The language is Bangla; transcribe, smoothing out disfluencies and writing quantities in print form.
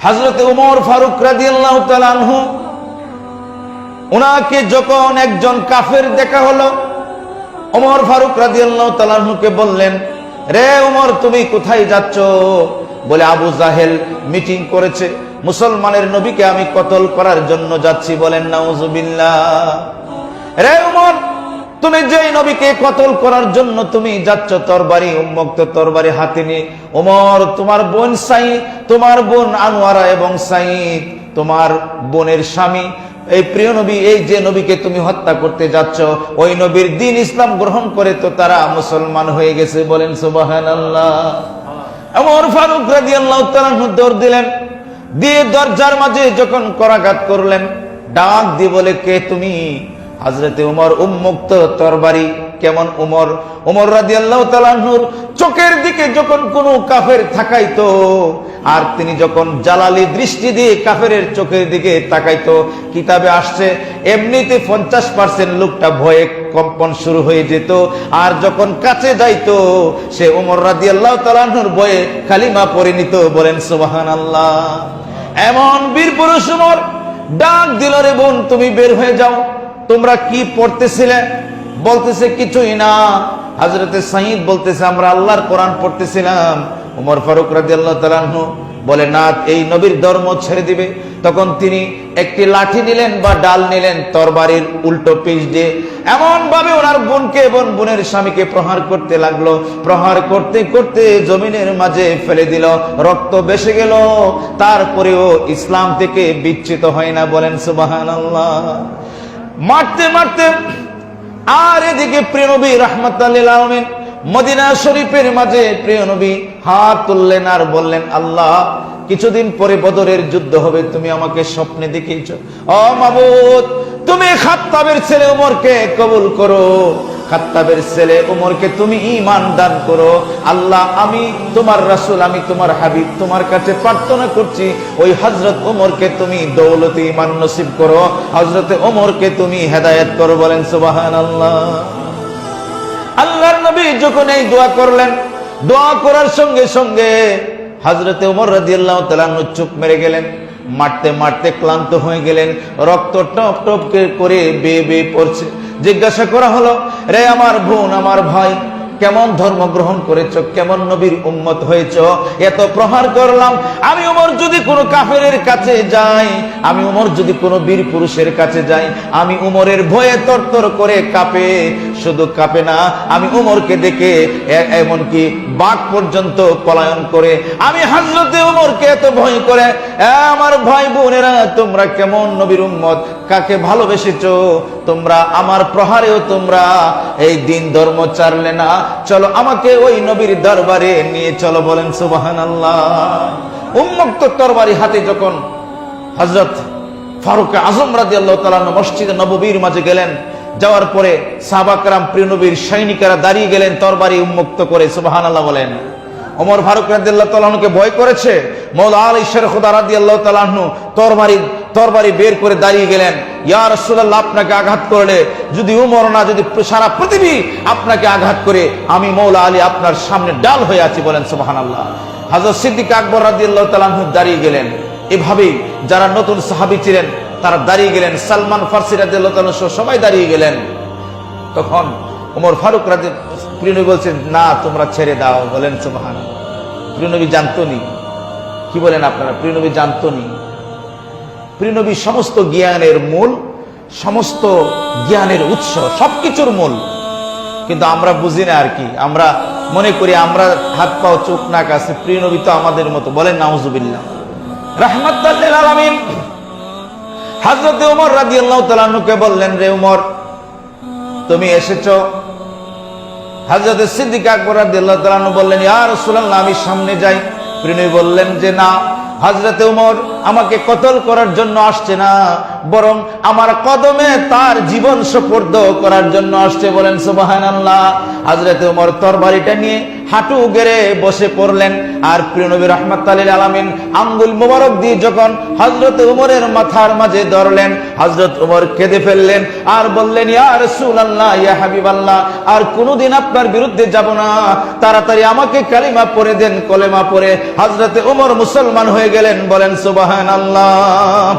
হযরত ওমর ফারুক রাদিয়াল্লাহু তাআলা আনহু, ওনাকে যখন একজন কাফের দেখা হলো, ওমর ফারুক রাদিয়াল্লাহু তাআলা আনহুকে বললেন, রে ওমর, তুমি কোথায় যাচ্ছ? বলে, আবু জাহেল মিটিং করেছে, মুসলমানের নবীকে আমি কতল করার জন্য যাচ্ছি। বলেন নাউজুবিল্লাহ। রে ওমর, তুমি যেই নবীকে কতল করার জন্য তুমি যাচ্ছ, তরবারি, উন্মুক্ত তরবারি হাতে নিয়ে, ওমর, তোমার বোন সাঈদ, তোমার বোন আনোয়ারা এবং সাঈদ, তোমার বোনের স্বামী, এই প্রিয় নবী, এই যে নবীকে তুমি হত্যা করতে যাচ্ছ, ওই নবীর দ্বীন ইসলাম গ্রহণ করে তো তারা মুসলমান হয়ে গেছে। বলেন সুবহানাল্লাহ। ওমর ফারুক রাদিয়াল্লাহু তাআলা দৌড় দিলেন, দিয়ে দরজার মাঝে যখন করাঘাত করলেন, ডাক দিয়ে বলে, কে তুমি? হযরতে ওমর উন্মুক্ত তরবারি। কেমন ওমর? ওমর রাদিয়াল্লাহু তাআলা আনহুর চোখের দিকে যখন কোনো কাফের তাকাইতো, আর তিনি যখন জালালি দৃষ্টি দিয়ে কাফেরের চোখের দিকে তাকাইতো, কিতাবে আসছে এমনিতে 50% লোকটা ভয়ে কম্পন শুরু হয়ে যেত, আর যখন কাছে যাইতো সে ওমর রাদিয়াল্লাহু তাআলা আনহুর ভয়ে কালিমা পড়ে নিত। বলেন সুবহানাল্লাহ। এমন বীর পুরুষ ওমর ডাক দিল, রে বোন, তুমি বের হয়ে যাও। তোমরা কি পড়তেছিলে? বলতেছে, কিছুই না। হযরতে সাঈদ বলতেছে, আমরা আল্লাহর কোরআন পড়তেছিলাম। ওমর ফারুক রাদিয়াল্লাহু তাআলা আনহু বলে, না, এই নবীর ধর্ম ছেড়ে দিবে। তখন তিনি একটি লাঠি নিলেন বা ডাল নিলেন, তরবারির উল্টো পিঠ দিয়ে এমন ভাবে ওনার বোনকে এবং বোনের স্বামীকে প্রহার করতে লাগলো। প্রহার করতে করতে জমিনের মাঝে ফেলে দিল, রক্ত বেশে গেল, তারপরেও ইসলাম থেকে বিচ্যুত হয় না। বলেন সুবহানাল্লাহ। মারতে মারতে, আর এদিকে প্রিয় নবী রাহমাতাল লিল আলামিন মদিনা শরীফের মাঝে প্রিয় নবী হাত তুললেন আর বললেন, আল্লাহ, কিছুদিন পরে বদরের যুদ্ধ হবে, তুমি আমাকে স্বপ্নে দেখিয়েছো। ও মাবুদ, তুমি খাত্তাবের ছেলে ওমরকে কবুল করো, খাত্তাবের ছেলে ওমরকে তুমি ঈমান দান করো। আল্লাহ, আমি তোমার রাসূল, আমি তোমার হাবিব, তোমার কাছে প্রার্থনা করছি, ওই হযরত ওমরকে তুমি দৌলতে ঈমান নসিব করো, হযরত ওমরকে তুমি হেদায়েত করো। বলেন সুবহানাল্লাহ। আল্লাহর নবী যখন এই দোয়া করলেন, দোয়া করার সঙ্গে সঙ্গে হযরতে ওমর রাদিয়াল্লাহু তাআলা চুপ মেরে গেলেন। মারতে মারতে ক্লান্ত হয়ে গেলেন, রক্ত টপ টপ করে বেয়ে বেয়ে পড়ছে। জিজ্ঞাসা করা হলো, রে আমার বোন, আমার ভাই, কেমন ধর্ম গ্রহণ করেছ, কেমন নবীর উম্মত হয়েছ? এত প্রহার করলাম, আমি ওমর যদি কোনো কাফেরের কাছে যাই, আমি ওমর যদি কোনো বীর পুরুষের কাছে যাই, আমি ওমরের ভয়ে তরতর করে কাঁপে। শুধু কাঁপে না, আমি ওমরকে দেখে এমনকি বাঘ পর্যন্ত পলায়ন করে। আমি হযরতে ওমরকে এত ভয় করে। আমার ভাই বোনেরা, তোমরা কেমন নবীর উম্মত, কাকে ভালোবেসেছো তোমরা? আমার প্রহারেও তোমরা এই দিন ধর্ম ছাড়লে না। চলো, আমাকে ওই নবীর দরবারে নিয়ে চলো। বলেন সুবহানাল্লাহ। উন্মুক্ত তরবারি হাতে যখন হযরত ফারুক আযম রাদিয়াল্লাহু তাআলা মসজিদে নববীর মাঝে গেলেন, যাওয়ার পরে সাহাবা کرام প্রিয় নবীর সৈনিকেরা দাঁড়িয়ে গেলেন তরবারি উন্মুক্ত করে। সুবহানাল্লাহ বলেন। ওমর ফারুক রাদিয়াল্লাহু তাআলা আনহুকে ভয় করেছে। মাওলা আলী শের খুদা রাদিয়াল্লাহু তাআলা আনহু তরবারি বের করে দাঁড়িয়ে গেলেন। ইয়া রাসূলুল্লাহ, আপনাকে আঘাত করলে, যদি ওমর না, যদি সারা পৃথিবী আপনাকে আঘাত করে, আমি মাওলা আলী আপনার সামনে ডাল হয়ে আছি। বলেন সুবহানাল্লাহ। হযরত সিদ্দিক আকবর রাদিয়াল্লাহু তাআলা আনহু দাঁড়িয়ে গেলেন। এভাবেই যারা নতুন সাহাবী ছিলেন তারা দাঁড়িয়ে গেলেন। সালমান ফারসি রাদিয়াল্লাহু তাআলা সবাই দাঁড়িয়ে গেলেন। তখন ওমর ফারুক প্রিয় নবী বলছেন, না, তোমরা ছেড়ে দাও। বলেন সুবহানাল্লাহ। প্রিয় নবী জানতো নি, কি বলেন আপনারা? প্রিয় নবী জানতো নি। প্রিয় নবী সমস্ত জ্ঞানের মূল, সমস্ত জ্ঞানের উৎস, সবকিছুর মূল। কিন্তু আমরা বুঝি না আর কি, আমরা মনে করি আমরা হাত পাও চোখ নাক আছে, প্রিয় নবী তো আমাদের মতো। বলেন নাউজুবিল্লাহ। রাহমাতাল লিল আলামিন হযরত ওমর রাদিয়াল্লাহু তাআলা আনহুকে বললেন, রে ওমর, তুমি এসেছো। হযরত সিদ্দিক আকবর রাদিয়াল্লাহু তাআলা আনহু বললেন, ইয়া রাসূলুল্লাহ, আমি সামনে যাই। প্রিয় নবী বললেন যে না। হযরত ওমর আমাকে কতল করার জন্য আসছে না, বরং আমার কদমে তার জীবন সুপর্দ করার জন্য আসছে। বলেন সুবহানাল্লাহ। হযরত ওমর তরবারিটা নিয়ে হাঁটু গেড়ে বসে পড়লেন, আর প্রিয় নবী রাহমাতুল লিল আলামিন আঙ্গুল মোবারক দিয়ে যখন হযরত ওমরের মাথার মাঝে ধরলেন, হযরত ওমর কেঁদে ফেললেন আর বললেন, ইয়া রাসূলুল্লাহ, ইয়া হাবিবাল্লাহ, আর কোনোদিন আপনার বিরুদ্ধে যাব না, তাড়াতাড়ি আমাকে কালিমা পড়ে দেন। কলেমা পড়ে হযরত ওমর মুসলমান হয়ে গেলেন। বলেন সুবহানাল্লাহ।